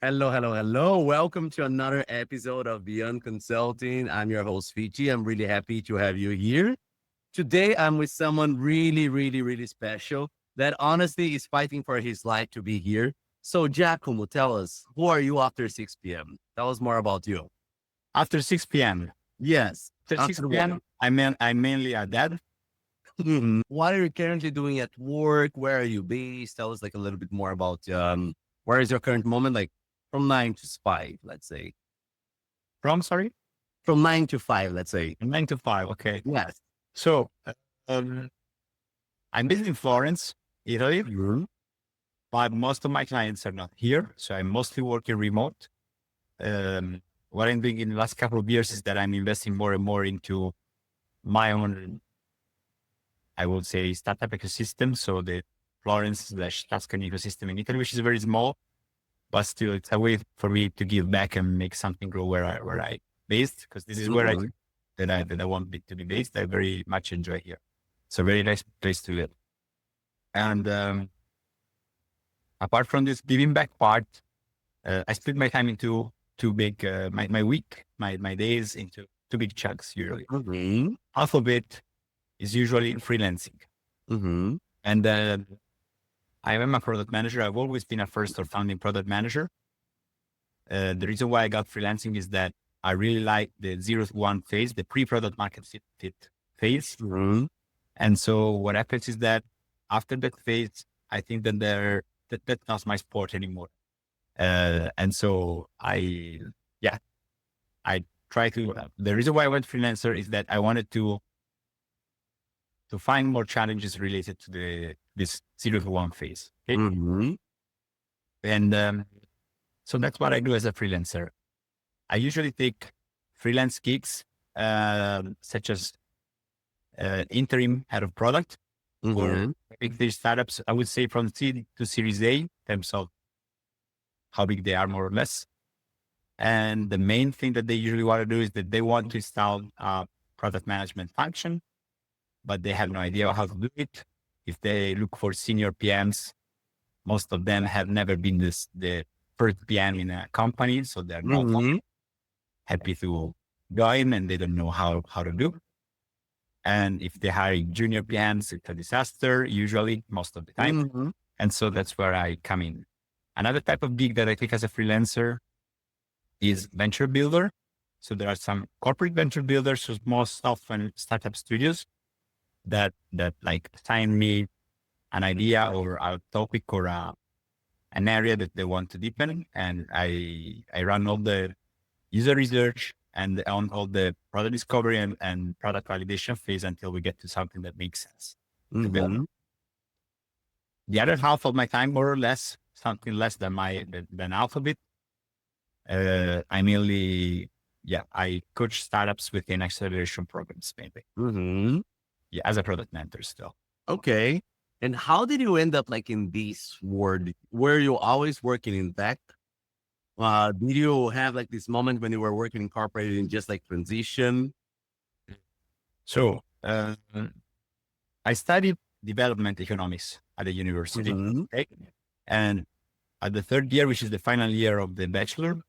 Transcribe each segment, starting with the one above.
Hello, hello, hello. Welcome to another episode of Beyond Consulting. I'm your host, Fitti. I'm really happy to have you here. Today, I'm with someone really, really, really special that honestly is fighting for his life to be here. So, Giacomo, tell us, who are you after 6 p.m.? Tell us more about you. After 6 p.m. Yes, After after 6 what? p.m., I'm mainly a dad. What are you currently doing at work? Where are you based? Tell us like a little bit more about where is your current moment, like from 9 to 5, let's say. From, sorry, From 9 to 5, let's say. 9 to 5. Okay. Yes. So um, I'm based in Florence, Italy, Mhm. but most of my clients are not here. So I'm mostly working remote. Um, what I'm doing in the last couple of years is that I'm investing more and more into my own, I would say, startup ecosystem. So the Florence/Tuscany ecosystem in Italy, which is very small, but still it's a way for me to give back and make something grow where I based, because this is where Mhm. that I want it to be based. I very much enjoy here. It's a very nice place to live. And apart from this giving back part, I split my time into two big my week, my days into two big chunks usually. Mhm. Half of it is usually freelancing. Mhm. And I am a product manager. I've always been a first or founding product manager. The reason why I got freelancing is that I really like the 0 to 1 phase, the pre-product market fit phase. Mhm. And so what happens is that after that phase, I think that that's not my sport anymore. And so yeah, I try to, the reason why I went freelancer is that I wanted to find more challenges related to this 0 to 1 phase. Okay. Mhm. And so that's what I do as a freelancer. I usually take freelance gigs, such as interim head of product for Mhm. big stage startups. I would say from seed to Series A in terms of how big they are, more or less. And the main thing that they usually want to do is that they want to install a product management function, but they have no idea how to do it. If they look for senior PMs, most of them have never been the first PM in a company, so they're not Mhm. happy to join and they don't know how to do. And if they hire junior PMs, it's a disaster, usually, most of the time. Mhm. And so that's where I come in. Another type of gig that I take as a freelancer is venture builder. So there are some corporate venture builders, so small software and startup studios that like assign me an idea or a topic or an area that they want to deepen. And I run all the user research and on all the product discovery and product validation phase until we get to something that makes sense to build. Mhm. The other half of my time, more or less, something less than than half of it, I mainly, yeah, I coach startups within acceleration programs, mainly. Mhm. Yeah, as a product mentor still. Okay. And how did you end up like in this world? Were you always working in tech? Did you have like this moment when you were working in corporate and just like transition? So I studied development economics at the university. Mhm. Okay? And at the third year, which is the final year of the bachelor,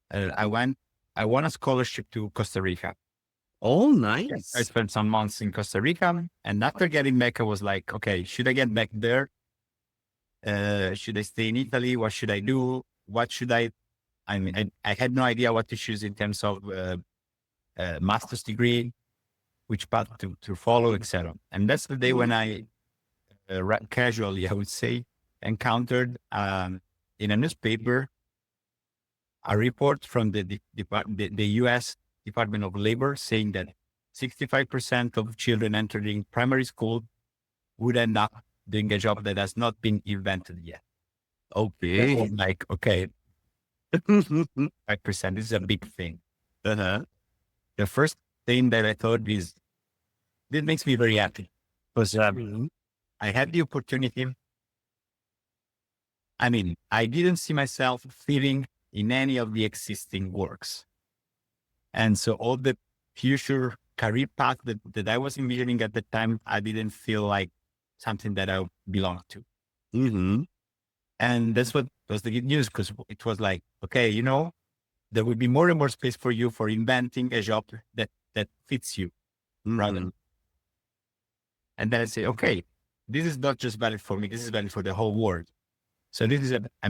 I won a scholarship to Costa Rica. Oh, I nice. spent some months in Costa Rica. And after getting back, I was like, okay, should I get back there? Should I stay in Italy? What should I do? What should I mean, I had no idea what to choose in terms of master's degree, which path to follow, etc. And that's the day when I casually, I would say, encountered in a newspaper a report from the U.S. Department of Labor saying that 65% of children entering primary school would end up doing a job that has not been invented yet. That was Okay. like, okay, 5%, this is a big thing. Uh-huh. The first thing that I thought is, this makes me very happy because Mhm. I had the opportunity. I mean, I didn't see myself fitting in any of the existing works. And so all the future career path that I was envisioning at the time, I didn't feel like something that I belonged to. Mhm. And that's what was the good news because it was like, okay, there will be more and more space for you for inventing a job that fits you, rather. Mhm. And then I say, okay, this is not just valid for me. This is valid for the whole world. So this is I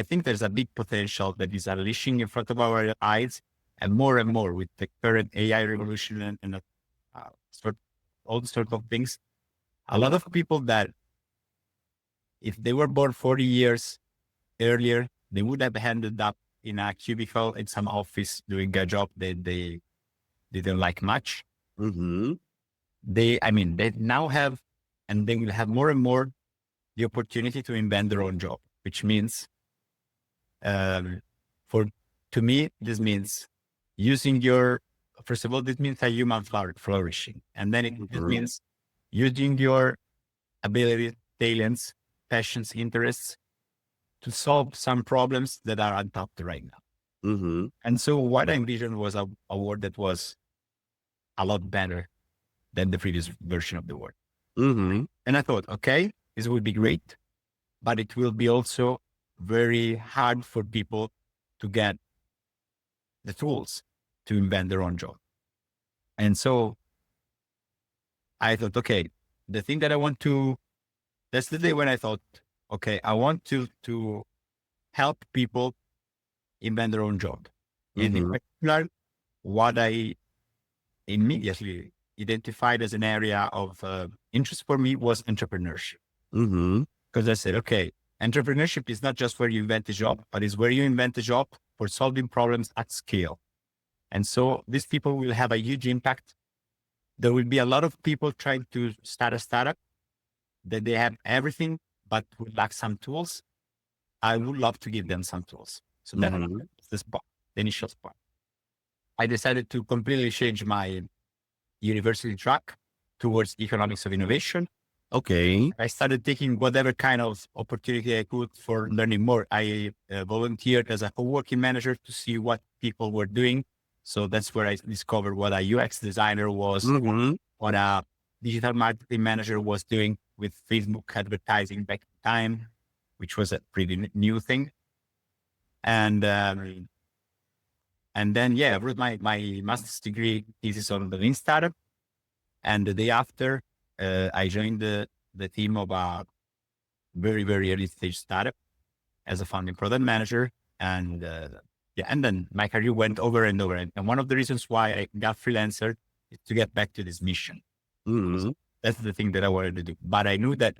think there's a big potential that is unleashing in front of our eyes, and more with the current AI revolution and sort all sort of things. A lot of people that if they were born 40 years earlier, they would have ended up in a cubicle in some office doing a job that they didn't like much. Mhm. They now have, and they will have more and more the opportunity to invent their own job, which means, for to me, this means using first of all, this means a human flourishing. And then this Mhm. means using your ability, talents, passions, interests to solve some problems that are untapped right now. Mhm. And so what I envisioned was a word that was a lot better than the previous version of the word. Mhm. And I thought, okay, this would be great, but it will be also very hard for people to get the tools to invent their own job. And so I thought, okay, the thing that I want to, that's the day when I thought, okay, I want to help people invent their own job. And in Mhm. particular, what I immediately identified as an area of interest for me was entrepreneurship. Mhm. Because I said, okay, entrepreneurship is not just where you invent a job, but it's where you invent a job for solving problems at scale. And so these people will have a huge impact. There will be a lot of people trying to start a startup that they have everything, but would lack some tools. I would love to give them some tools. So that's Mhm. the spot, the initial spot. I decided to completely change my university track towards economics of innovation. Okay. I started taking whatever kind of opportunity I could for learning more. I volunteered as a co-working manager to see what people were doing. So that's where I discovered what a UX designer was, Mhm. what a digital marketing manager was doing with Facebook advertising back in time, which was a pretty new thing. And then, yeah, I wrote my master's degree thesis on the lean startup. And the day after, I joined the team of a very, very early stage startup as a founding product manager. And yeah, and then my career went over and over. And one of the reasons why I got freelancer is to get back to this mission. Mhm. That's the thing that I wanted to do. But I knew that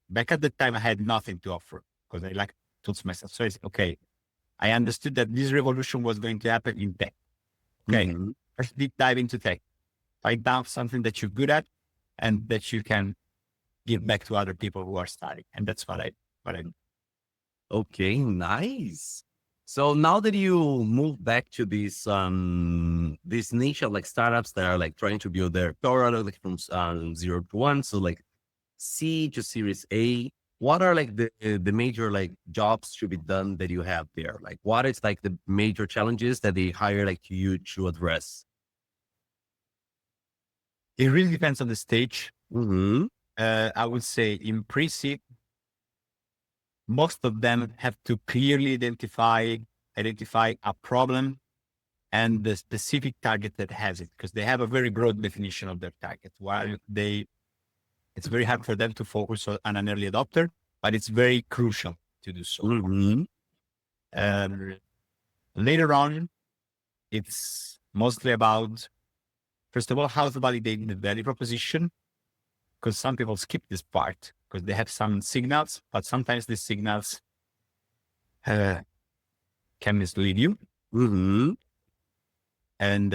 back at the time, I had nothing to offer because I told myself, so I said, okay, I understood that this revolution was going to happen in tech. Okay, Mhm. first deep dive into tech. Find out something that you're good at and that you can give back to other people who are starting. And that's what I Okay, nice. So now that you move back to this niche of like startups that are like trying to build their product like from zero to one, so like C to Series A, what are like the major like jobs to be done that you have there? Like what is like the major challenges that they hire like you to address? It really depends on the stage. Mm-hmm. I would say in pre-seed, most of them have to clearly identify a problem and the specific target that has it, because they have a very broad definition of their target. While it's very hard for them to focus on an early adopter, but it's very crucial to do so. Mm-hmm. Um, Later on, it's mostly about, first of all, how to validate the value proposition, because some people skip this part because they have some signals, but sometimes these signals uh, can mislead you. Mm-hmm. And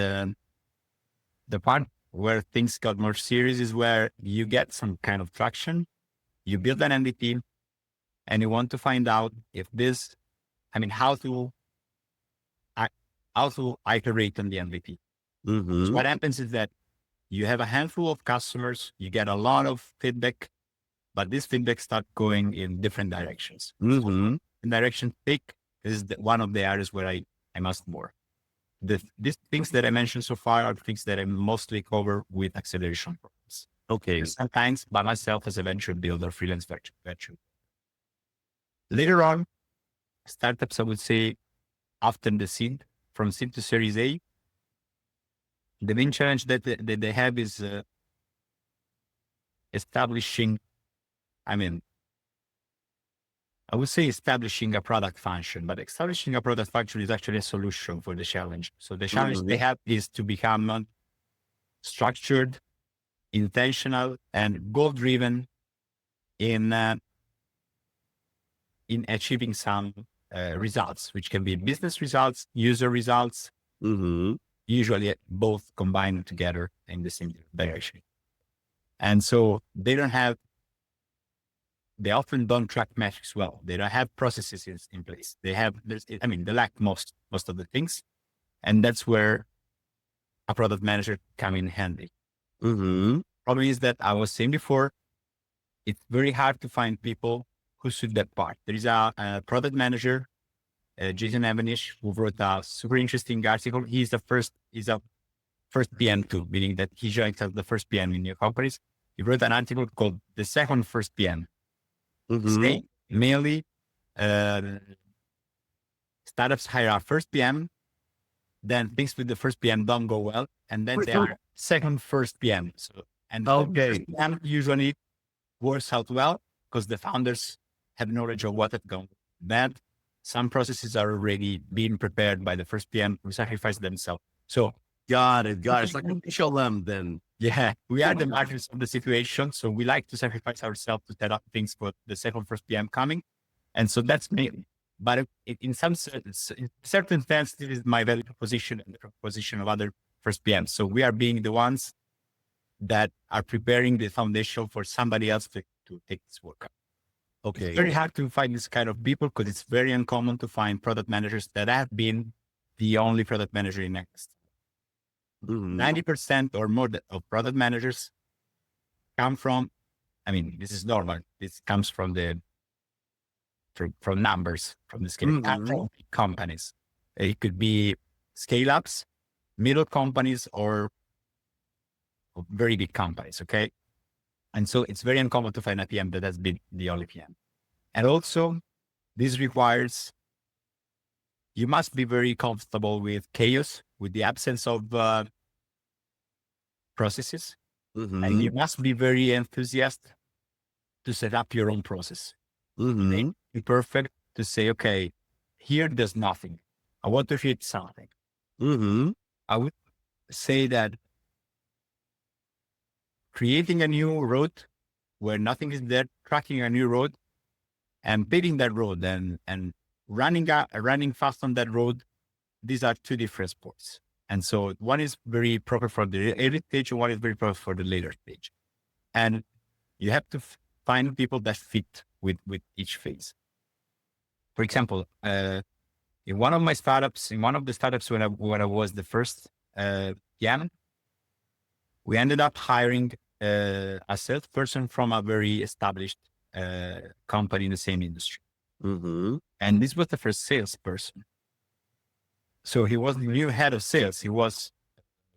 the part where things got more serious is where you get some kind of traction, you build an MVP, and you want to find out if this, I mean, I- how to iterate on the MVP. Because Mm-hmm. what happens is that you have a handful of customers, you get a lot of feedback, but this feedback start going in different directions. Mm-hmm. In direction pick is one of the areas where I must more. These things that I mentioned so far are things that I mostly cover with acceleration programs. Okay. And sometimes by myself as a venture builder, freelance venture. Later on, startups, I would say, after the seed, from seed to Series A, the main challenge that they have is establishing, I mean, I would say establishing a product function, but establishing a product function is actually a solution for the challenge. So the challenge they Mhm. have is to become structured, intentional, and goal-driven in achieving some results, which can be business results, user results, Mhm. usually both combined together in the same direction. And so they often don't track metrics well. They don't have processes in place. They lack most of the things. And that's where a product manager come in handy. Mhm. Problem is that I was saying before, it's very hard to find people who suit that part. There is a product manager, Jason Evanish, who wrote a super interesting article. He's a first PM too, meaning that he joined as the first PM in new companies. He wrote an article called The Second First PM. Mhm. Say mainly uh, startups hire a first PM, then things with the first PM don't go well, and then they are second first PM. So and the Okay. first PM usually works out well because the founders have knowledge of what has gone bad. Some processes are already being prepared by the first PM who sacrifice themselves. So Got it. Got it. It's like a show them then. yeah, we are the martyrs of the situation. So we like to sacrifice ourselves to set up things for the second first PM coming. And so that's me. But in in certain sense, this is my value proposition and the proposition of other first PMs. So we are being the ones that are preparing the foundation for somebody else to take this work up. It's Okay. very hard to find this kind of people because it's very uncommon to find product managers that have been the only product manager in Next. Mhm. 90% or more of product managers come from, I mean, this is normal. This comes from from numbers, from the scale, not Mhm. from big companies. It could be scale ups, middle companies, or very big companies. Okay. And so it's very uncommon to find a PM that has been the only PM. And also, this requires you must be very comfortable with chaos, with the absence of processes, and Mhm. you must be very enthusiastic to set up your own process. It may Mhm. be perfect to say, okay, here there's nothing. I want to create something. Mhm. I would say that creating a new road where nothing is there, tracking a new road and paving that road and running fast on that road, these are two different sports. And so one is very proper for the early stage and one is very proper for the later stage. And you have to find people that fit with each phase. For example, in one of my startups, in one of the startups when I was the first PM, we ended up hiring a salesperson from a very established company in the same industry. Mhm. And this was the first salesperson. So he was the new head of sales.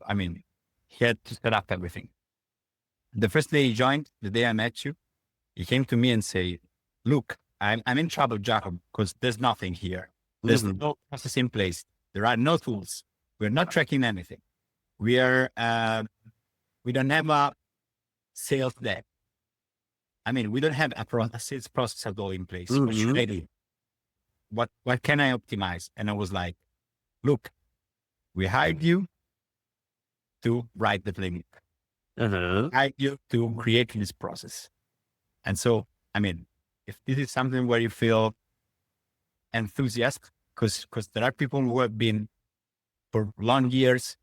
I mean, he had to set up everything. The first day he joined, the day I met you, he came to me and said, look, I'm in trouble, Giacomo, because there's nothing here. There's Mhm. no process in place. There are no tools. We're not tracking anything. We are, we don't have a sales deck. I mean, we don't have a sales process at all in place. What should Mhm. I do? What can I optimize? And I was like, look, we hired you to write the playbook. Uh-huh. Hired you to create this process. And so, I mean, if this is something where you feel enthusiastic, because there are people who have been for long years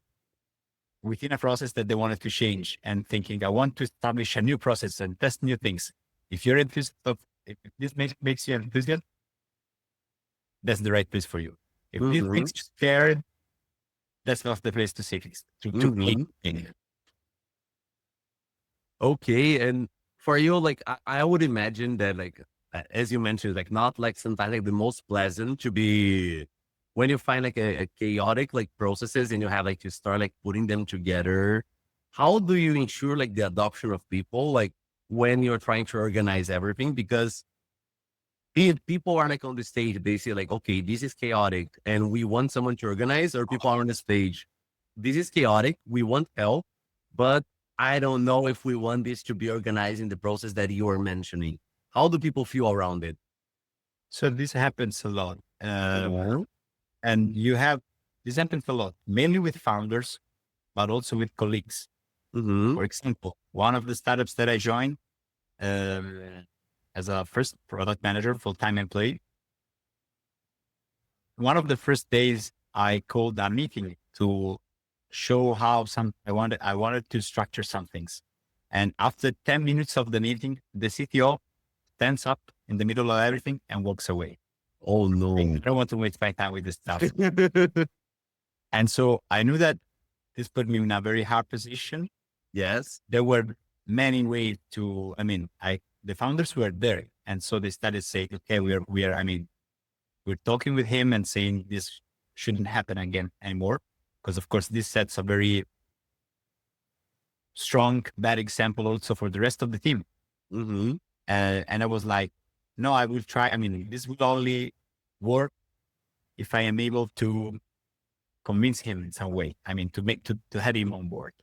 within a process that they wanted to change and thinking, I want to establish a new process and test new things. If you're enthusiastic, if this makes you enthusiastic, that's the right place for you. If this Mhm. makes you scared, that's not the place to say things, to create Mhm. things. Okay. And for you, like I would imagine that like as you mentioned, like not like sometimes like the most pleasant to be when you find like a chaotic like processes and you have like to start like putting them together. How do you ensure like the adoption of people like when you're trying to organize everything? Because if people are like on the stage, they say like, okay, this is chaotic and we want someone to organize, or people are on the stage, this is chaotic, we want help, but I don't know if we want this to be organized in the process that you are mentioning. How do people feel around it? So this happens a lot. Mhm. And this happens a lot, mainly with founders, but also with colleagues. Mhm. For example, one of the startups that I joined as a first product manager, full-time employee, one of the first days I called a meeting to show how I wanted to structure some things. And after 10 minutes of the meeting, the CTO stands up in the middle of everything and walks away. Oh I no. don't want to waste my time with this stuff. And so I knew that this put me in a very hard position. Yes. There were many ways the founders were there. And so they started saying, okay, we're talking with him and saying this shouldn't happen again anymore. Because of course, this sets a very strong, bad example also for the rest of the team. Mhm. And I was like, no, I will try. I mean, this will only work if I am able to convince him in some way. I mean, to have him on board.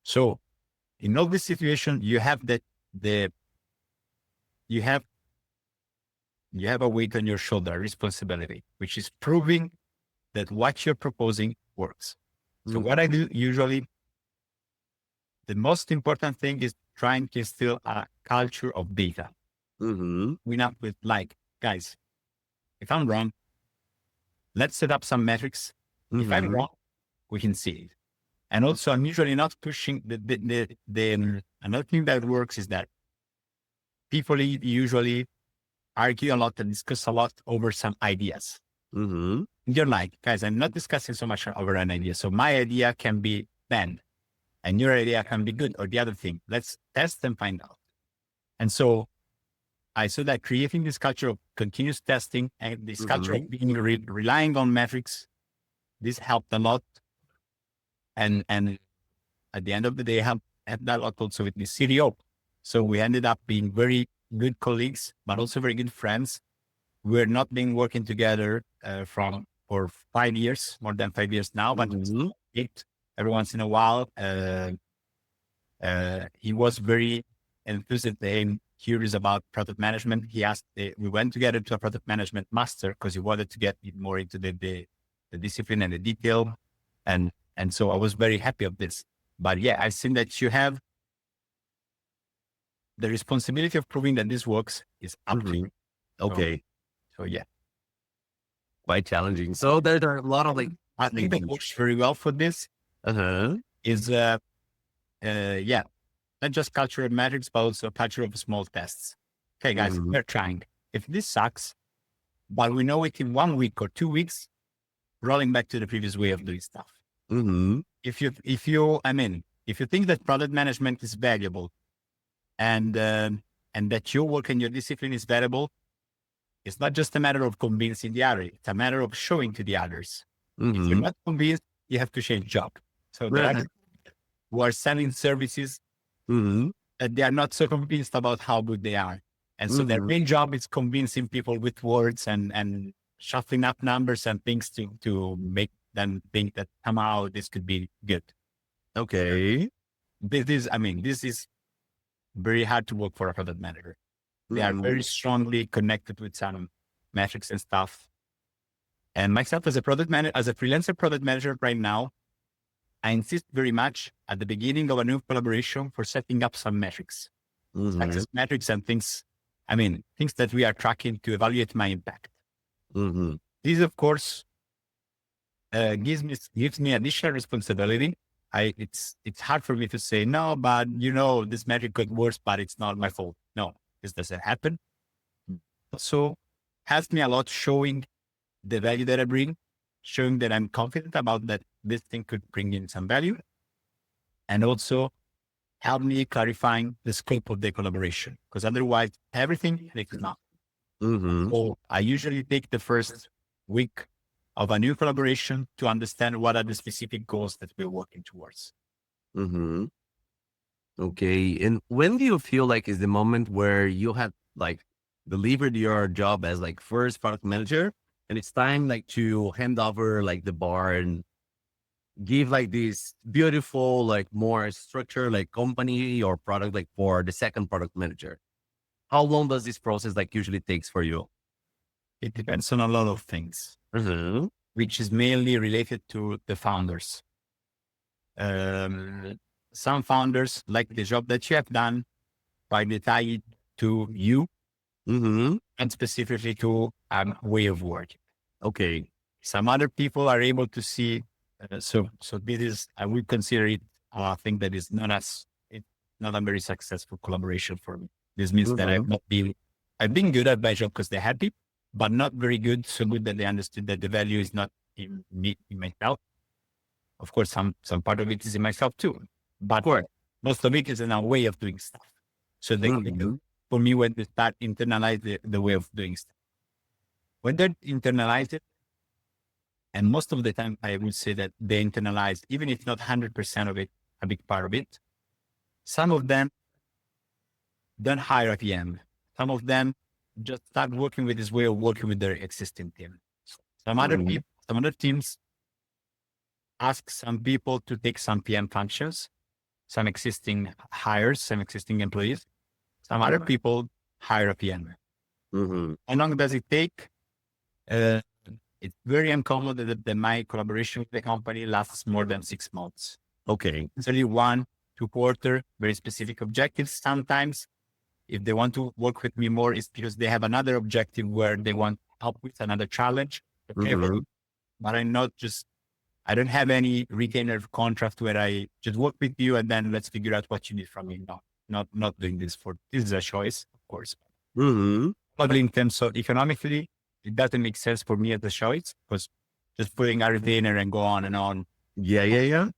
So in all this situation, the you have you have a weight on your shoulder, responsibility, which is proving that what you're proposing works. So Mhm. what I do usually, the most important thing is trying to instill a culture of data. Mhm. We not with like, guys, if I'm wrong, let's set up some metrics. If I'm Mhm. wrong, we can see it. And also, I'm usually not pushing another thing that works is that people usually argue a lot and discuss a lot over some ideas. Mhm. You're like, guys, I'm not discussing so much over an idea. So my idea can be banned and your idea can be good or the other thing. Let's test and find out. And so I saw that creating this culture of continuous testing and this culture Mhm. of being relying on metrics, this helped a lot. And at the end of the day, helped a lot also with the CDO. So we ended up being very good colleagues, but also very good friends. We're not been working together for 5 years, more than 5 years now, but Mhm. it every once in a while. He was very enthusiastic and curious about product management. He asked, we went together to a product management master because he wanted to get more into the discipline and the detail. And so I was very happy of this. But yeah, I've seen that you have the responsibility of proving that this works is up to you. Mhm. So, Okay. so yeah, Quite challenging. So there are a lot of like, I think that works very well for this uh-huh. is, yeah, not just culture of metrics, but also a culture of small tests. Okay, guys, Mhm. we're trying. If this sucks, but we know it in 1 week or 2 weeks, rolling back to the previous way of doing stuff. Mhm. If you think that product management is valuable and that your work and your discipline is valuable, it's not just a matter of convincing the other. It's a matter of showing to the others. If you're Mhm. not convinced, you have to change job. So there are who are selling services Mhm. that they are not so convinced about how good they are. And so their Mhm. main job is convincing people with words and shuffling up numbers and things to make them think that somehow this could be good. Okay. This is very hard to work for a product manager. They are Mhm. very strongly connected with some metrics and stuff. And myself as a as a freelancer product manager right now, I insist very much at the beginning of a new collaboration for setting up some metrics, Mhm. success metrics and things. Things that we are tracking to evaluate my impact. Mhm. This, of course, gives me additional responsibility. It's hard for me to say no, but this metric got worse, but it's not my fault. No, this doesn't happen. So helps me a lot showing the value that I bring, showing that I'm confident about that this thing could bring in some value, and also help me clarifying the scope of the collaboration. Because otherwise, everything takes not. Mhm. So I usually take the first week of a new collaboration to understand what are the specific goals that we're working towards. Mhm. Okay. And when do you feel like is the moment where you have like delivered your job as like first product manager, and it's time like to hand over like the bar and give like this beautiful, like more structure, like company or product, like for the second product manager. How long does this process like usually takes for you? It depends on a lot of things, Mm-hmm. which is mainly related to the founders. Um, some founders like the job that you have done by the tie to you Mm-hmm. and specifically to a way of working. Okay. Some other people are able to see. So this is, I would consider it a thing that is not a very successful collaboration for me. This means that Mm-hmm. I've been good at my job because they're happy, but not very good, so good that they understood that the value is not in me, in myself. Of course, some part of it is in myself too, Of but course. most of it is in our way of doing stuff. So Mm-hmm. for me, when they start internalize the way of doing stuff, when they internalize it, and most of the time, I would say that they internalize, even if not 100% of it, a big part of it. Some of them don't hire a PM. Some of them just start working with this way of working with their existing team. Mm-hmm. Some other teams ask some people to take some PM functions, some existing hires, some existing employees. Some other people hire a PM. Mm-hmm. How long does it take? Uh, it's very uncommon that my collaboration with the company lasts more than 6 months. Okay. It's only 1-2 quarter, very specific objectives. Sometimes if they want to work with me more, it's because they have another objective where they want help with another challenge. Okay. Mm-hmm. But I don't have any retainer contract where I just work with you and then let's figure out what you need from me. No, not doing this this is a choice, of course. Mm-hmm. Probably in terms of economically, it doesn't make sense for me as a choice because just putting a retainer and go on and on. Yeah, yeah, yeah.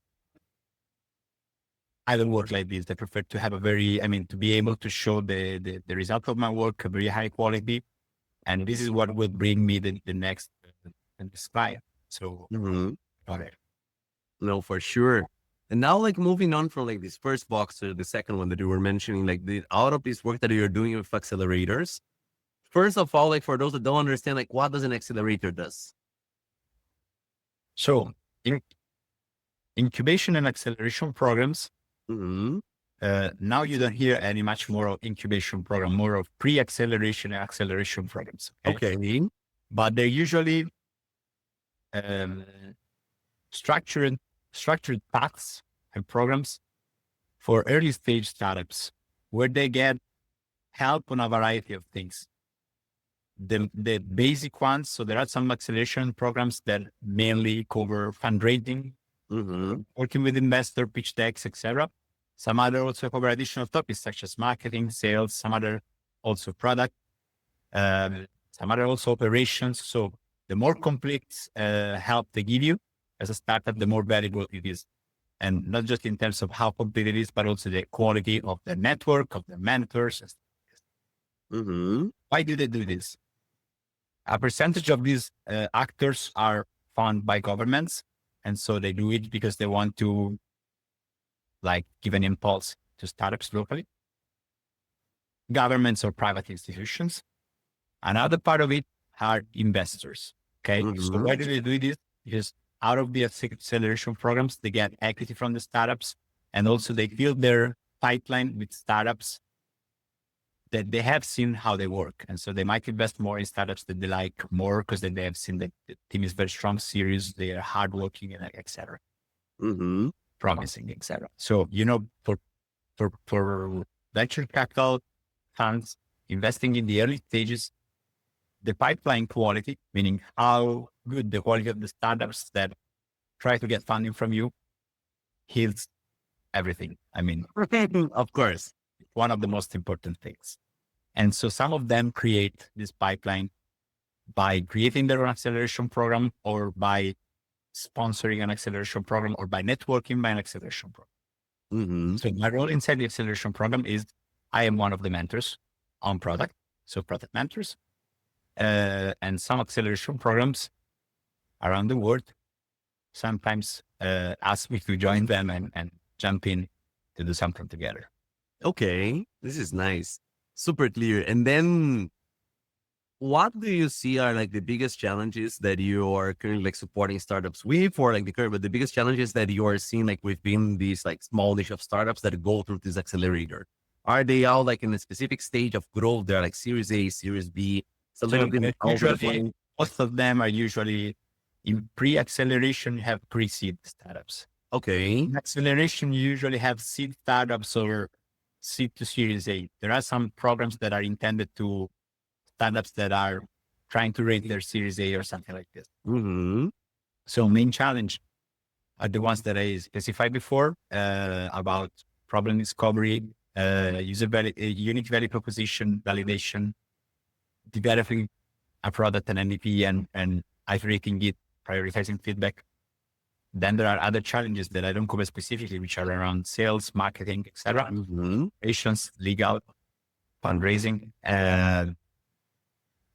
I don't work like this. I prefer to have to be able to show the result of my work, a very high quality. And this is what will bring me the next client. So, Mm-hmm. okay. No, for sure. And now, like moving on from like this first box to the second one that you were mentioning, like the out of this work that you're doing with accelerators. First of all, like for those that don't understand, like what does an accelerator does? So in, incubation and acceleration programs, Mm-hmm. now you don't hear any much more of incubation program, more of pre-acceleration and acceleration programs. Okay. Okay. But they're usually um, structured structured paths and programs for early stage startups where they get help on a variety of things. The basic ones. So there are some acceleration programs that mainly cover fundraising, Mm-hmm. working with investor, pitch decks, etc. Some other also cover additional topics such as marketing, sales, some other also product, some other also operations. So the more complex help they give you as a startup, the more valuable it is. And not just in terms of how complete it is, but also the quality of the network, of the mentors. Mm-hmm. Why do they do this? A percentage of these actors are funded by governments. And so they do it because they want to like give an impulse to startups locally, governments or private institutions. Another part of it are investors. Okay. So Mm-hmm. why do they do this? Because out of the acceleration programs, they get equity from the startups and also they build their pipeline with startups that they have seen how they work. And so they might invest more in startups that they like more because then they have seen that the team is very strong, serious, they are hardworking, and etc. Mm-hmm. Promising, etc. So, for venture capital funds investing in the early stages, the pipeline quality, meaning how good the quality of the startups that try to get funding from you, heals everything. Of course. One of the most important things. And so some of them create this pipeline by creating their own acceleration program or by sponsoring an acceleration program or by networking by an acceleration program. Mm-hmm. So my role inside the acceleration program is I am one of the mentors on product. So product mentors, and some acceleration programs around the world sometimes ask me to join them and jump in to do something together. Okay. This is nice. Super clear. And then what do you see are like the biggest challenges that you are currently like supporting startups with, or like but the biggest challenges that you are seeing like within these like small niche of startups that go through this accelerator? Are they all like in a specific stage of growth? They're like Series A, Series B. It's a little So bit all over the place. usually, most of them are usually in pre-acceleration, you have pre-seed startups. Okay. In acceleration, you usually have seed startups or seed to Series A. There are some programs that are intended to startups that are trying to raise their Series A or something like this. Mm-hmm. So main challenge are the ones that I specified before about problem discovery, user value, unique value proposition, validation, developing a product and MVP and iterating it, prioritizing feedback. Then there are other challenges that I don't cover specifically, which are around sales, marketing, etc., Mm-hmm. operations, legal, fundraising.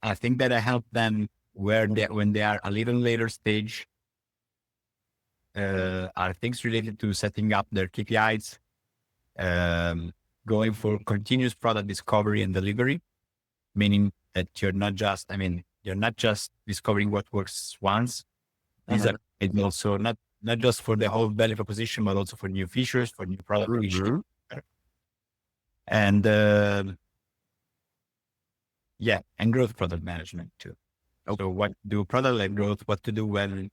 I think that I help them when they are a little later stage, are things related to setting up their KPIs, going for continuous product discovery and delivery, meaning that you're not just discovering what works once. These are it's also not just for the whole value proposition, but also for new features, for new product features. Mm-hmm. And and growth product management too. Okay. So what do product led growth, what to do when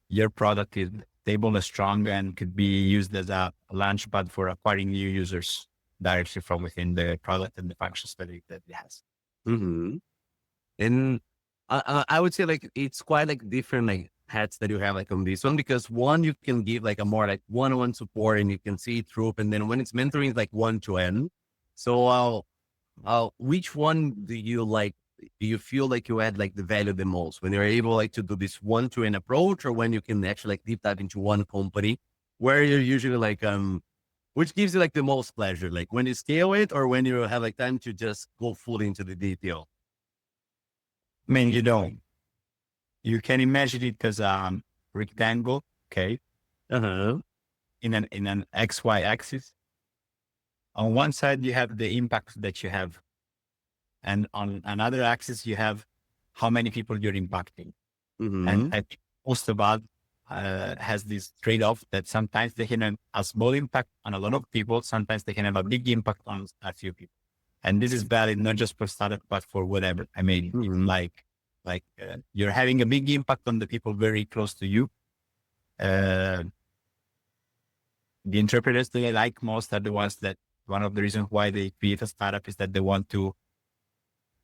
your product is stable and strong and could be used as a launchpad for acquiring new users directly from within the product and the functions that it has. Mm-hmm. And I would say like it's quite like different like hats that you have like on this one, because one you can give like a more like one-on-one support and you can see it through, and then when it's mentoring it's like one to end. So which one do you like? Do you feel like you add like the value the most when you're able like to do this one to end approach, or when you can actually like deep dive into one company where you're usually like which gives you like the most pleasure, like when you scale it or when you have like time to just go fully into the detail? I mean, you can imagine it as a rectangle, okay, Uh-huh. in an XY axis. On one side, you have the impact that you have. And on another axis, you have how many people you're impacting. And Mm-hmm. I think most of us has this trade-off that sometimes they can have a small impact on a lot of people. Sometimes they can have a big impact on a few people. And this is valid not just for startup, but for whatever. I mean, it's Mm-hmm. like you're having a big impact on the people very close to you. Uh, the entrepreneurs that I like most are the ones that one of the reasons why they create a startup is that they want to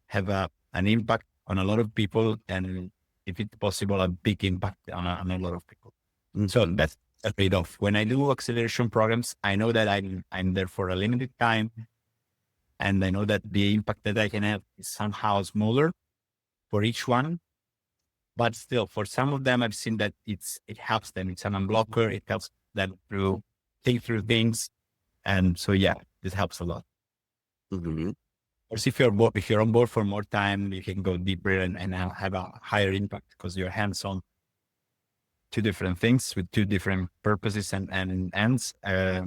have an impact on a lot of people, and if it's possible, a big impact on a lot of people. So Mm-hmm. that's a trade-off. When I do acceleration programs, I know that I'm there for a limited time, and I know that the impact that I can have is somehow smaller for each one. But still, for some of them, I've seen that it helps them. It's an unblocker. It helps them to think through things, and so this helps a lot. Mm-hmm. Of course, if you're on board for more time, you can go deeper and have a higher impact because you're hands on two different things with two different purposes and ends. I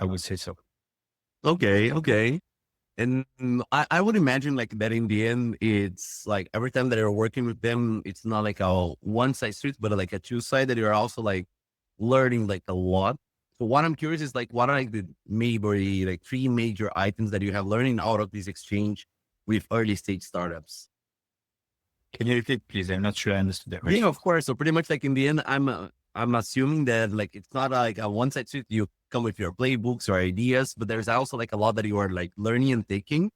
would say so. Okay. Okay. And I would imagine like that in the end, it's like every time that you're working with them, it's not like a one side street, but like a two side that you're also like learning like a lot. So what I'm curious is like, what are like the maybe like three major items that you have learning out of this exchange with early stage startups? Can you repeat, please? I'm not sure I understood that Yeah, question. of course. So pretty much like in the end, I'm assuming that like it's not like a one side street. You come with your playbooks or ideas, but there's also like a lot that you are like learning and taking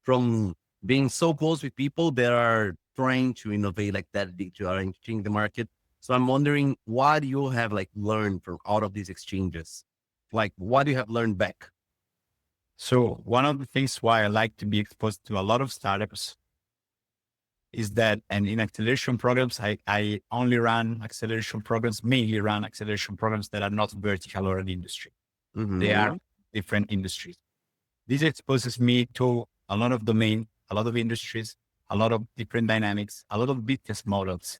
from being so close with people that are trying to innovate like that big to are changing the market. So I'm wondering what you have like learned from out of these exchanges. Like what do you have learned back? So one of the things why I like to be exposed to a lot of startups is that, and in acceleration programs, I only run acceleration programs, mainly run acceleration programs that are not vertical or an industry. They Mm-hmm. are different industries. This exposes me to a lot of domain, a lot of industries, a lot of different dynamics, a lot of business models.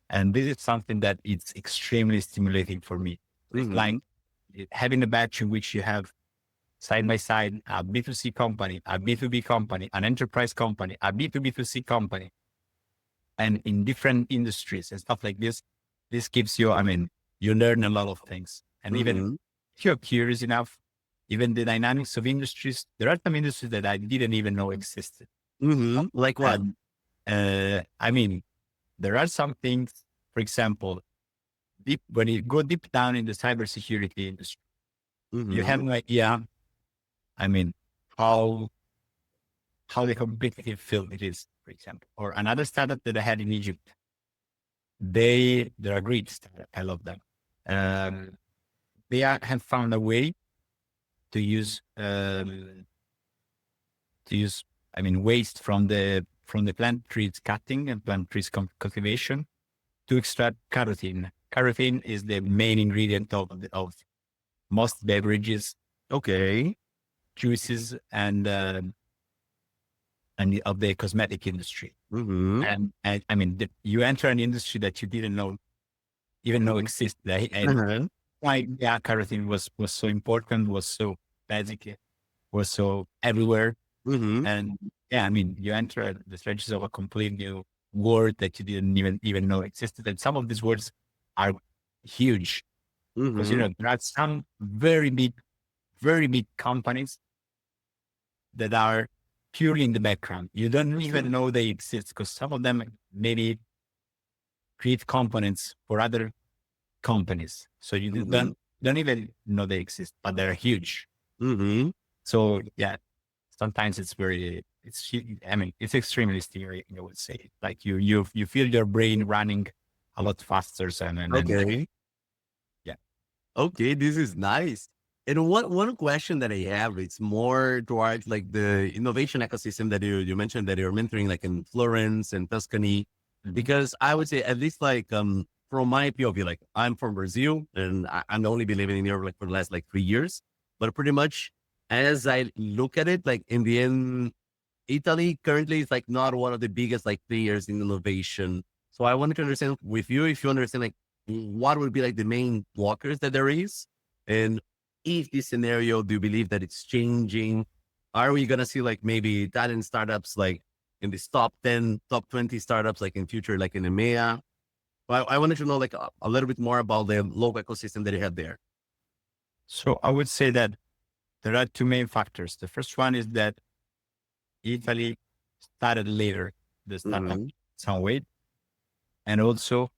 And this is something that it's extremely stimulating for me. It's Mm-hmm. like having a batch in which you have side by side, a B2C company, a B2B company, an enterprise company, a B2B2C company, and in different industries and stuff like this gives you, I mean, you learn a lot of things. And even Mm-hmm. if you're curious enough, even the dynamics of industries, there are some industries that I didn't even know existed. Mm-hmm. Like what? And I mean, there are some things, for example, when you go deep down in the cybersecurity industry, you have Mm-hmm. no idea, I mean, how the competitive field it is, for example. Or another startup that I had in Egypt, they're a great startup. I love them. Um, have found a way to use to use I mean waste from the plant trees cutting and plant trees cultivation to extract carotene. Carotene is the main ingredient of most beverages, Okay. juices, and of the cosmetic industry. Mm-hmm. And I mean, you enter an industry that you didn't even know existed. And Uh-huh. why, yeah, carotene was so important, was so basic, was so everywhere. Mm-hmm. And yeah, I mean, you enter the trenches of a complete new world that you didn't even know existed. And some of these words are huge because, Mm-hmm. there are some very big companies that are purely in the background. You don't even know they exist because some of them maybe create components for other companies. So you Mm-hmm. don't even know they exist, but they're huge. Mm-hmm. So yeah, sometimes I mean, it's extremely scary, I would say. Like you feel your brain running a lot faster and Okay. yeah. Okay, this is nice. And one question that I have, it's more towards like the innovation ecosystem that you mentioned that you're mentoring like in Florence and Tuscany, Mhm. because I would say at least like from my POV, like I'm from Brazil and I'm only been living in Europe like for the last like 3 years, but pretty much as I look at it, like in the end, Italy currently is like not one of the biggest like players in innovation. So I wanted to understand with you if you understand like what would be like the main blockers that there is, and if this scenario do you believe that it's changing? Are we gonna see like maybe Italian startups like in this top 10, top 20 startups like in future like in EMEA? I wanted to know like a little bit more about the local ecosystem that you have there. So I would say that there are two main factors. The first one is that Italy started later the startup Mm-hmm. some way. And also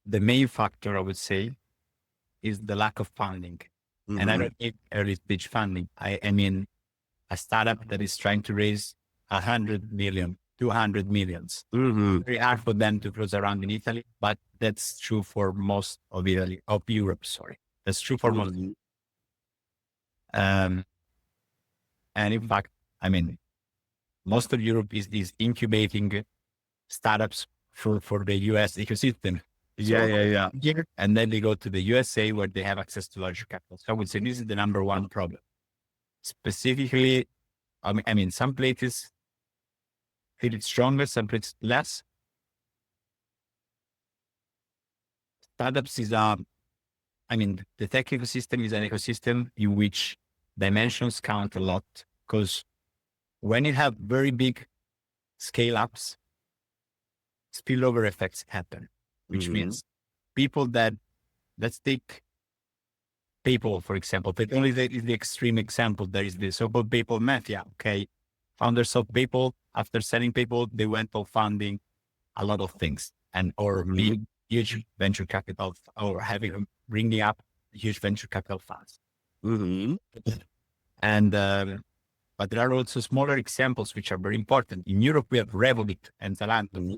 the main factor I would say is the lack of funding. And I Mm-hmm. don't need early stage funding. I mean, a startup that is trying to raise 100 million, 200 millions. Mm-hmm. Very hard for them to close around in Italy, but that's true for most of Italy, of Europe. Sorry, that's true for most. Mm-hmm. Um, and in fact, I mean, most of Europe is incubating startups for the US ecosystem. Yeah, So yeah, yeah. here, and then they go to the USA where they have access to larger capital. So I would say this is the number one problem. Specifically, I mean, some places feel it stronger, some places less. Startups is I mean, the tech ecosystem is an ecosystem in which dimensions count a lot because when you have very big scale ups, spillover effects happen, which Mm-hmm. means people that, let's take PayPal, for example. PayPal is the extreme example. There is the so-called PayPal mafia. Okay. Founders of PayPal, after selling PayPal, they went for funding a lot of things or Mm-hmm. being huge venture capital or bringing up huge venture capital funds. Mm-hmm. And, but there are also smaller examples which are very important. In Europe, we have Revolut and Zalando Mm-hmm.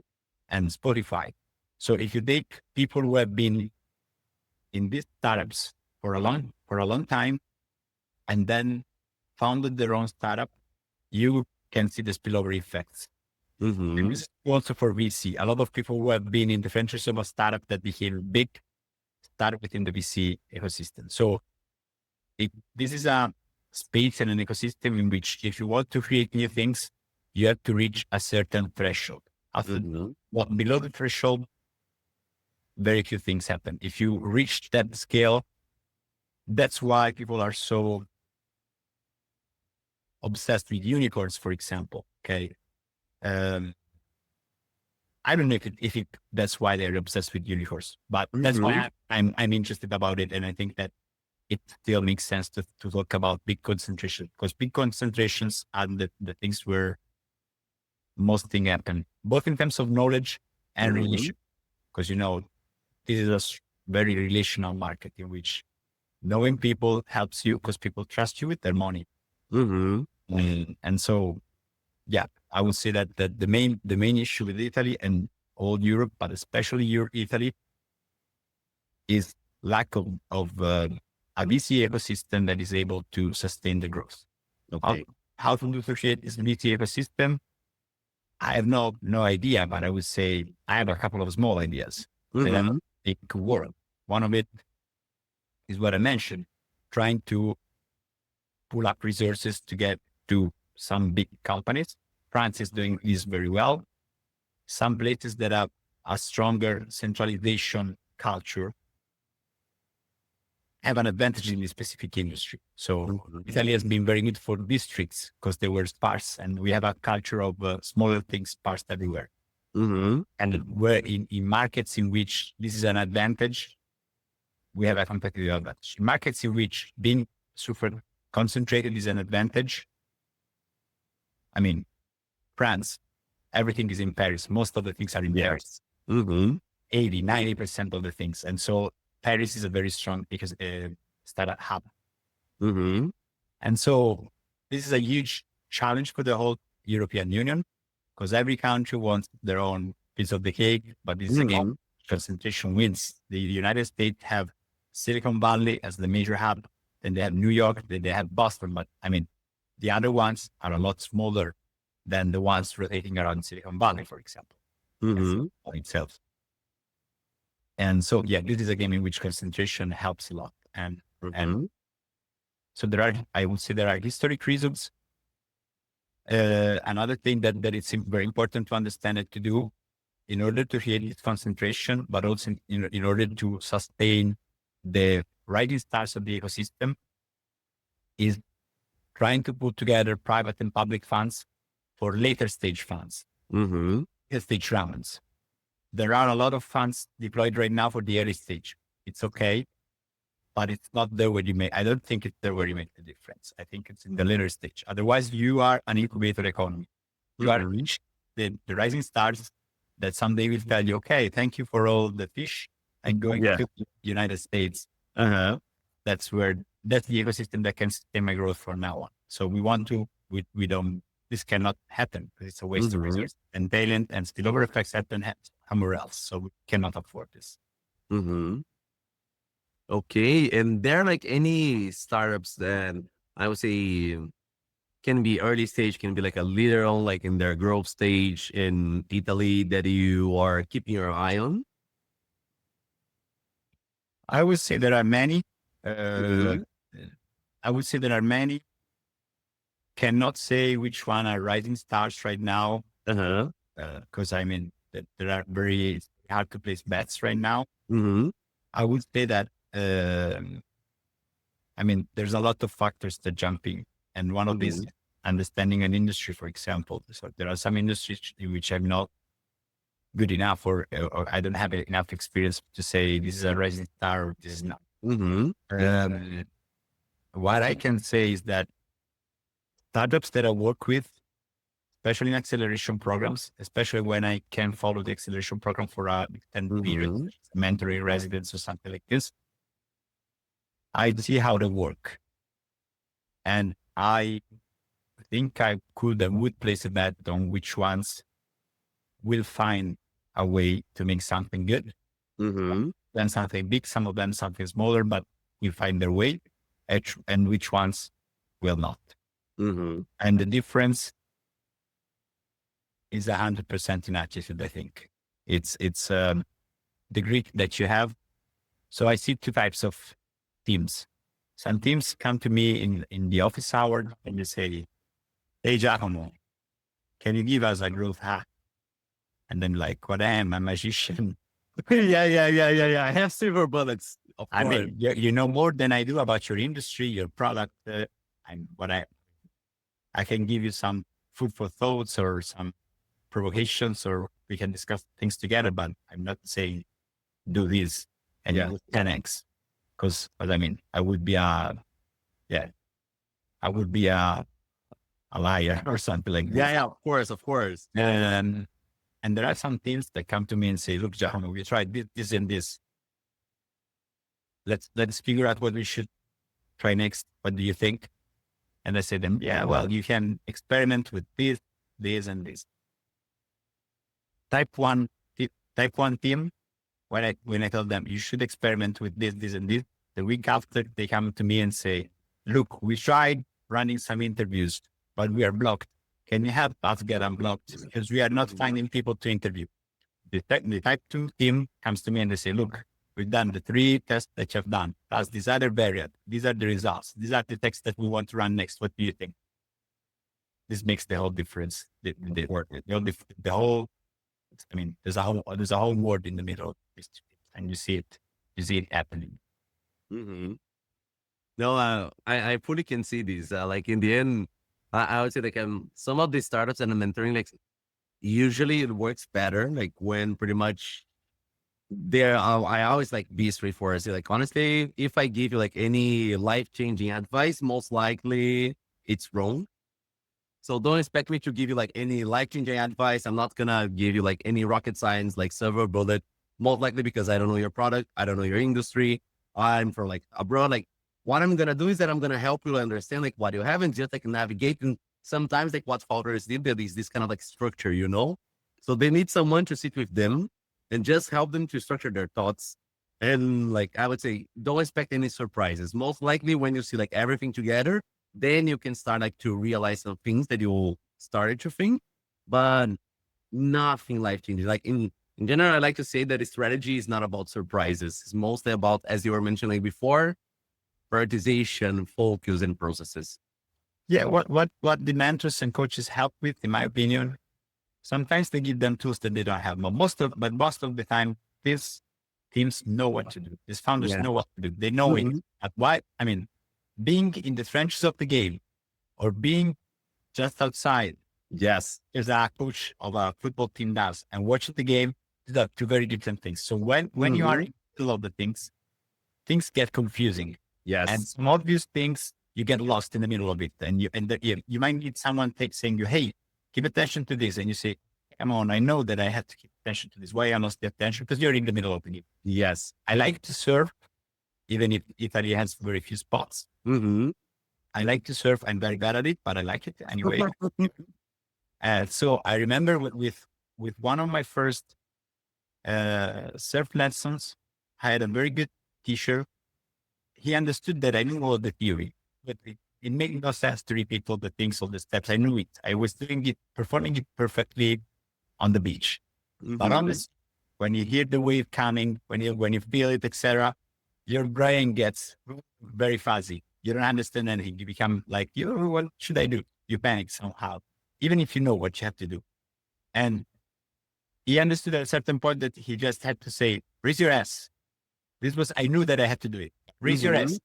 and Spotify. So if you take people who have been in these startups for a long time and then founded their own startup, you can see the spillover effects. And Mm-hmm. this is also for VC. A lot of people who have been in the ventures of a startup that became big start within the VC ecosystem. So this is a space and an ecosystem in which if you want to create new things, you have to reach a certain threshold. After Mm-hmm. below the threshold, very few things happen. If you reach that scale, that's why people are so obsessed with unicorns, for example. Okay. Um, I don't know if that's why they're obsessed with unicorns, but that's why I'm interested about it. And I think that it still makes sense to talk about big concentration, because big concentrations are the things where most things happen, both in terms of knowledge and relation. Because, this is very relational market in which knowing people helps you because people trust you with their money. And so, yeah, I would say that the main issue with Italy and all Europe, but especially Italy, is lack of a VC ecosystem that is able to sustain the growth. Okay. How to differentiate this VC ecosystem? I have no idea, but I would say I have a couple of small ideas that I think could work. One of it is what I mentioned, trying to pull up resources to get to some big companies. France is doing this very well. Some places that have a stronger centralization culture have an advantage in the specific industry. So Italy has been very good for districts because they were sparse, and we have a culture of smaller things sparse everywhere. And where in markets in which this is an advantage, we have a competitive advantage. In markets in which being super concentrated is an advantage, I mean, France, everything is in Paris. Most of the things are in Paris. 80, 90% of the things. And so Paris is a very strong because startup hub. And so this is a huge challenge for the whole European Union because every country wants their own piece of the cake, but this is again, concentration wins. The United States have Silicon Valley as the major hub, then they have New York, then they have Boston. But I mean, the other ones are a lot smaller than the ones rotating around Silicon Valley, for example, itself. And so, yeah, this is a game in which concentration helps a lot. And so I would say there are historic reasons. Another thing that it's very important to understand and to do in order to create this concentration, but also in order to sustain the rising stars of the ecosystem, is trying to put together private and public funds for later stage funds, stage rounds. There are a lot of funds deployed right now for the early stage. It's okay, but it's not there where I don't think it's there where you make the difference. I think it's in the later stage. Otherwise, you are an incubator economy. You are the rising stars that someday will tell you, okay, thank you for all the fish. I'm going to the United States. That's the ecosystem that can sustain my growth from now on. So we don't, this cannot happen because it's a waste of resources and talent and spillover effects happen somewhere else. So we cannot afford this. Okay. And there are like any startups that I would say can be early stage, can be like a leader on like in their growth stage in Italy that you are keeping your eye on? I would say there are many. I would say there are many. Cannot say which one are rising stars right now. Because I mean, there are very hard to place bets right now. I would say that, I mean, there's a lot of factors that jumping. And one of these is understanding an industry, for example. So there are some industries in which I'm not good enough or I don't have enough experience to say this is a rising star or this is not. What I can say is that startups that I work with, especially in acceleration programs, especially when I can follow the acceleration program for a extended period, mentoring residents or something like this, I see how they work. And I think I could and would place a bet on which ones will find a way to make something good. Then something big, some of them something smaller, but will find their way, and which ones will not. And the difference is 100% in attitude. I think it's the grit that you have. So I see two types of teams. Some teams come to me in the office hour and they say, "Hey, Giacomo, can you give us a growth hack?" And then like, what I am, a magician. Yeah. I have silver bullets. I mean, you know more than I do about your industry, your product, and what I can give you some food for thoughts or some provocations, or we can discuss things together, but I'm not saying do this and you Yeah. will 10x, because what I mean, yeah, I would be a liar or something like Yeah, this. yeah, of course, of course. And there are some teams that come to me and say, look, Giacomo, we tried this and this. Let's figure out what we should try next. What do you think? And I say to them, yeah, well, you can experiment with this, and this. Type one, type one team. When I tell them you should experiment with this, and this, the week after they come to me and say, look, we tried running some interviews, but we are blocked. Can you help us get unblocked? Because we are not finding people to interview. The type two team comes to me and they say, look, we've done the 3 tests that you've done. Plus these other variant. These are the results. These are the texts that we want to run next. What do you think? This makes the whole difference. The whole, I mean, there's a whole world in the middle of this, and you see it happening. Hmm. No, I fully can see this. Like in the end, I would say like some of these startups and the mentoring, like usually it works better. Like when pretty much there, I always like be straightforward. Say like honestly, if I give you like any life changing advice, most likely it's wrong. So don't expect me to give you like any life changing advice. I'm not gonna give you like any rocket science, like silver bullet. Most likely because I don't know your product, I don't know your industry. I'm from like abroad. Like what I'm gonna do is that I'm gonna help you understand like what you have and just like navigate. And sometimes like what founders need, there is this kind of like structure, you know. So they need someone to sit with them and just help them to structure their thoughts. And like I would say, don't expect any surprises. Most likely when you see like everything together, then you can start like to realize some things that you started to think, but nothing life changing. Like in general, I like to say that the strategy is not about surprises. It's mostly about, as you were mentioning before, prioritization, focus, and processes. Yeah. What the mentors and coaches help with, in my opinion, sometimes they give them tools that they don't have, but most of the time, these teams know what to do. These founders Yeah. know what to do. They know it. Mhm. At why? I mean, being in the trenches of the game or being just outside, Yes. as a coach of a football team does, and watching the game, these are two very different things. So when you are Mhm. in the middle of the things get confusing, and Yes. some obvious things you get lost in the middle of it, and you might need someone saying you, hey, keep attention to this, and you say, come on, I know that I have to keep attention to this. Why I lost the attention? Because you're in the middle of the game. Yes. I like to serve, even if Italy has very few spots. Hmm. I like to surf. I'm very bad at it, but I like it anyway. So I remember with one of my first surf lessons, I had a very good teacher. He understood that I knew all the theory, but it made no sense to repeat all the things, all the steps. I knew it. I was doing it, performing it perfectly on the beach. But Hmm. honestly, when you hear the wave coming, when you feel it, etc., your brain gets very fuzzy. You don't understand anything. You become like, what should I do? You panic somehow, even if you know what you have to do. And he understood at a certain point that he just had to say, raise your ass. I knew that I had to do it. Raise your Hmm. ass.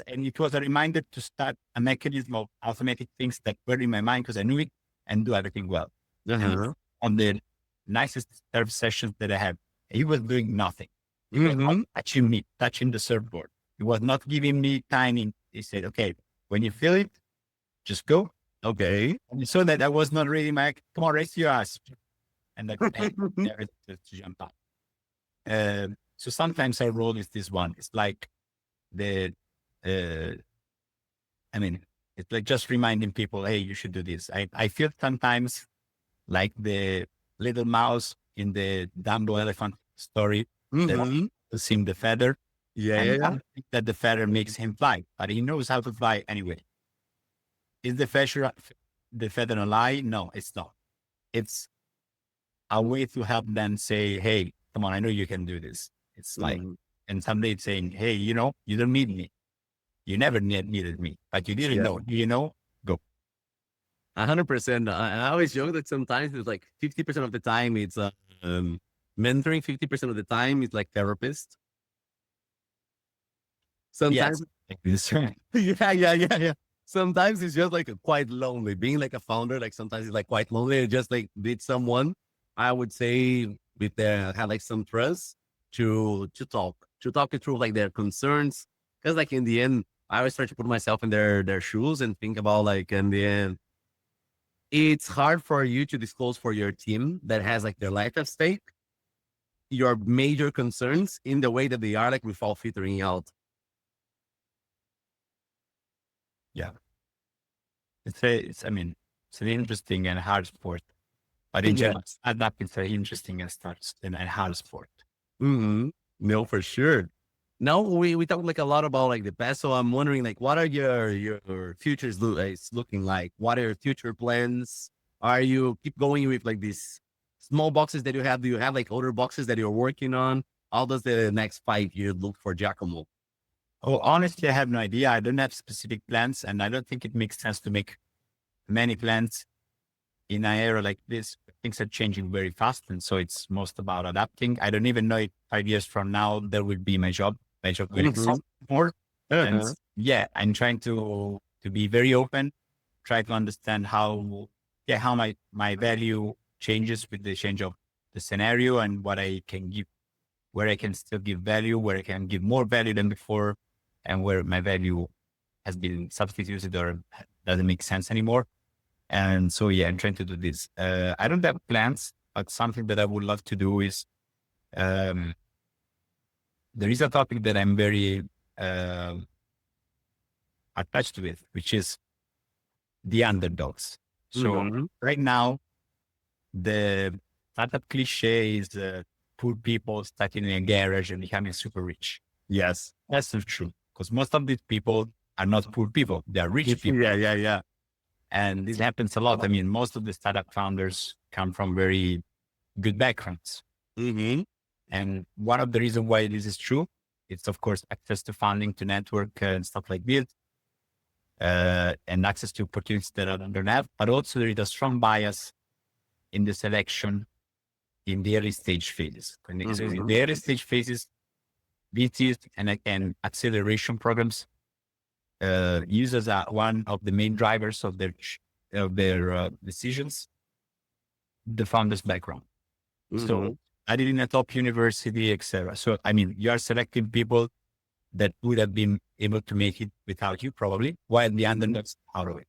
And it was a reminder to start a mechanism of automatic things that were in my mind because I knew it and do everything well. And Uh-huh. on the nicest surf sessions that I had, he was doing nothing. He was not Hmm. touching me, touching the surfboard. He was not giving me timing. He said, okay, when you feel it, just go. Okay. And he saw that I was not ready, Mike. Come on, raise your ass. And like, there is to jump up. So sometimes our role is this one. It's like the, uh, I mean, it's like just reminding people, hey, you should do this. I feel sometimes like the little mouse in the Dumbo elephant story that Hmm. to him the feather. Yeah, yeah, And I yeah. don't think that the feather makes him fly, but he knows how to fly anyway. Is the feather a lie? No, it's not. It's a way to help them say, hey, come on, I know you can do this. It's like, Mhm. and someday it's saying, hey, you don't need me. You never needed me, but you didn't Yeah. know. Go. 100%. I always joke that sometimes it's like 50% of the time it's mentoring, 50% of the time it's like therapist. Yes. Sometimes, Like this. yeah, yeah, yeah, yeah. sometimes it's just like a quite lonely. Being like a founder, like sometimes it's like quite lonely. And just like with someone, I would say with their have like some trust to talk it through like their concerns. Because like in the end, I always try to put myself in their shoes and think about like in the end, it's hard for you to disclose for your team that has like their life at stake your major concerns in the way that they are like without filtering out. Yeah. I mean, it's an interesting and hard sport, but in Yeah. general, stand-up is an interesting and hard sport. Hmm. No, for sure. Now we talk like a lot about like the past. So I'm wondering like what are your futures looking like? What are your future plans? Are you keep going with like these small boxes that you have? Do you have like older boxes that you're working on? How does the next 5 years look for Giacomo? Oh, honestly, I have no idea. I don't have specific plans, and I don't think it makes sense to make many plans in an era like this. Things are changing very fast, and so it's most about adapting. I don't even know if 5 years from now there will be my job. My job will Hmm. exist more, and Uh-huh. yeah, I'm trying to be very open, try to understand how my value changes with the change of the scenario and what I can give, where I can still give value, where I can give more value than before, and where my value has been substituted or doesn't make sense anymore. And so, yeah, I'm trying to do this. I don't have plans, but something that I would love to do is um, there is a topic that I'm very uh, attached with, which is the underdogs. So Hmm. right now, the startup cliche is poor people starting in a garage and becoming super rich. Yes. That's not true because most of these people are not poor people; they are rich people. Yeah, yeah, yeah. And this happens a lot. I mean, most of the startup founders come from very good backgrounds. Hmm. And one of the reasons why this is true, it's of course access to funding, to network and stuff like this, and access to opportunities that I don't have. But also there is a strong bias in the selection in the early stage phases. So in Hmm. the early stage phases, VCs and acceleration programs use as one of the main drivers of their decisions the founder's background. Hmm. So I did in a top university, etc. So I mean, you are selecting people that would have been able to make it without you, probably, while the Hmm. underdogs out of it.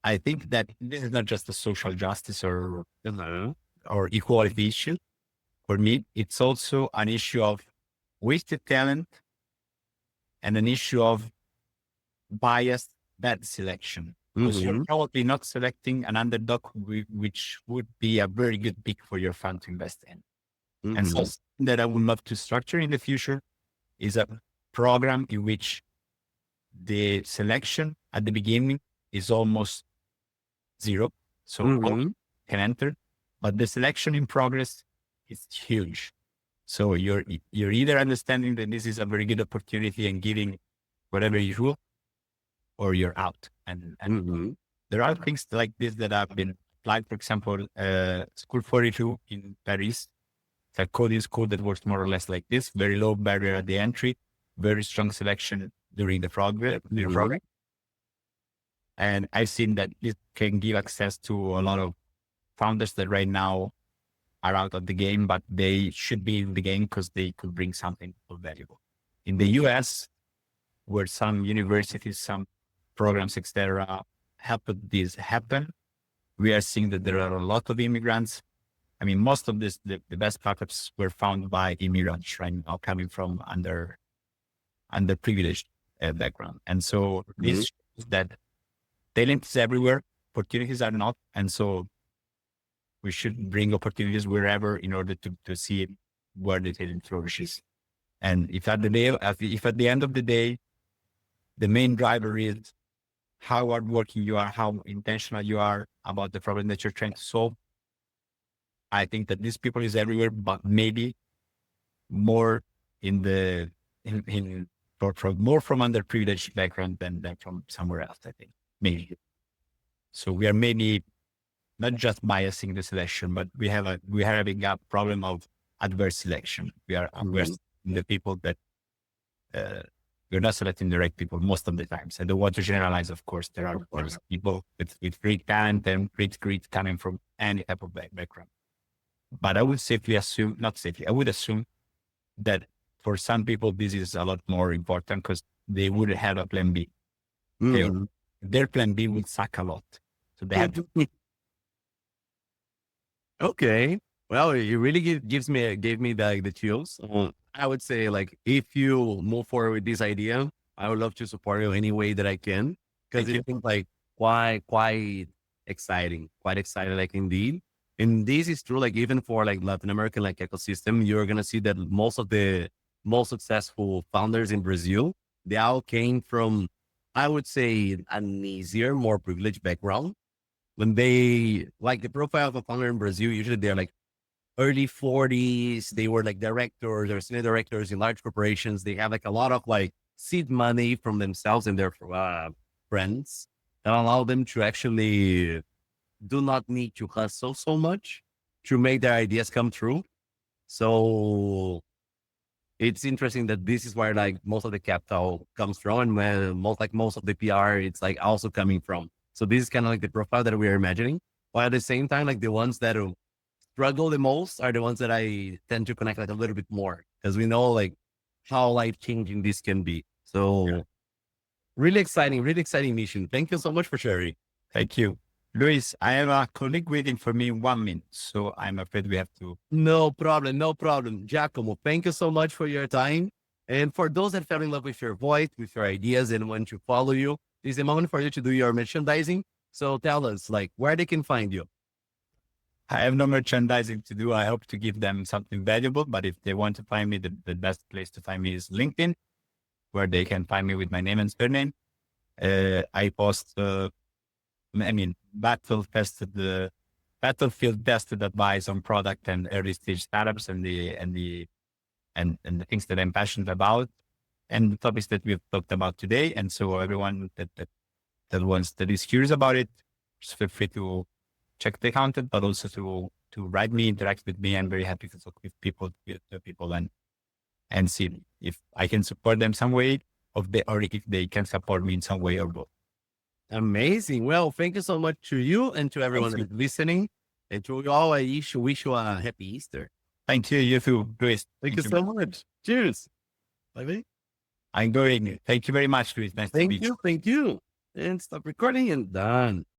I think that this is not just a social justice Uh-huh. or equality issue. For me, it's also an issue of wasted talent and an issue of biased bad selection. Because you're Hmm. probably not selecting an underdog, which would be a very good pick for your fund to invest in. And so Hmm. something that I would love to structure in the future is a program in which the selection at the beginning is almost zero. So all Hmm. can enter, but the selection in progress is huge. So you're either understanding that this is a very good opportunity and giving whatever you will, or you're out. And Hmm. there are things like this that have been applied. For example, School 42 in Paris, it's a coding school that works more or less like this: very low barrier at the entry, very strong selection during the program. And I've seen that this can give access to a lot of founders that right now are out of the game, but they should be in the game because they could bring something valuable. In the US, where some universities, some programs, etc., help this happen, we are seeing that there are a lot of immigrants. I mean, most of the best startups were found by immigrants right now, coming from underprivileged background. And so this Hmm. shows that talent is everywhere, opportunities are not. And so we should bring opportunities wherever in order to see where the talent flourishes. And if at the end of the day, the main driver is how hardworking you are, how intentional you are about the problem that you're trying to solve, I think that these people is everywhere, but maybe more in the in for more from underprivileged background than from somewhere else. I think maybe. So we are maybe not just biasing the selection, but we are having a problem of adverse selection. We are Hmm. adverse in the people that uh, you're not selecting the right people most of the times. I don't want to generalize, of course. There are Of course. people with great talent and great coming from any type of background. But I would safely assume, not safely, I would assume that for some people, this is a lot more important because they would have a plan B. Okay, or Mhm. their plan B will suck a lot. So they have to. Okay. Well, it really gave me the chills. I would say like if you move forward with this idea, I would love to support you any way that I can because Thank it you. seems like quite exciting, quite exciting, like indeed. And this is true, like even for like Latin American like ecosystem, you're gonna see that most of the most successful founders in Brazil, they all came from, I would say, an easier, more privileged background when they like the profile of a founder in Brazil, usually they're like early 40s. They were like directors or senior directors in large corporations. They have like a lot of like seed money from themselves and their friends that allow them to actually do not need to hustle so much to make their ideas come true. So it's interesting that this is where like most of the capital comes from and where most of the PR it's like also coming from. So this is kind of like the profile that we are imagining. While at the same time, like the ones that struggle the most are the ones that I tend to connect like a little bit more because we know like how life changing this can be. Yeah. So really exciting mission. Thank you so much for sharing. Thank you. Luis, I have a colleague waiting for me in 1 minute. So I'm afraid we have to. No problem. No problem. Giacomo, thank you so much for your time. And for those that fell in love with your voice, with your ideas and want to follow you, this is the moment for you to do your merchandising. So tell us like where they can find you. I have no merchandising to do. I hope to give them something valuable. But if they want to find me, the best place to find me is LinkedIn, where they can find me with my name and surname. I post, I mean, battlefield tested advice on product and early stage startups and the things that I'm passionate about and the topics that we've talked about today. And so everyone that is curious about it, just feel free to check the content, but also to write me, interact with me. I'm very happy to talk with the people and see if I can support them some way or if they can support me in some way or both. Amazing. Well, thank you so much to you and to everyone Thank that you. is listening. And to you all, I wish you a happy Easter. Thank you. You too, Luis. Thank you Thank you. so much. Cheers. Bye bye. I'm going. Thank you very much, Luis. Nice to Thank meet you. you. Thank you. And stop recording and done.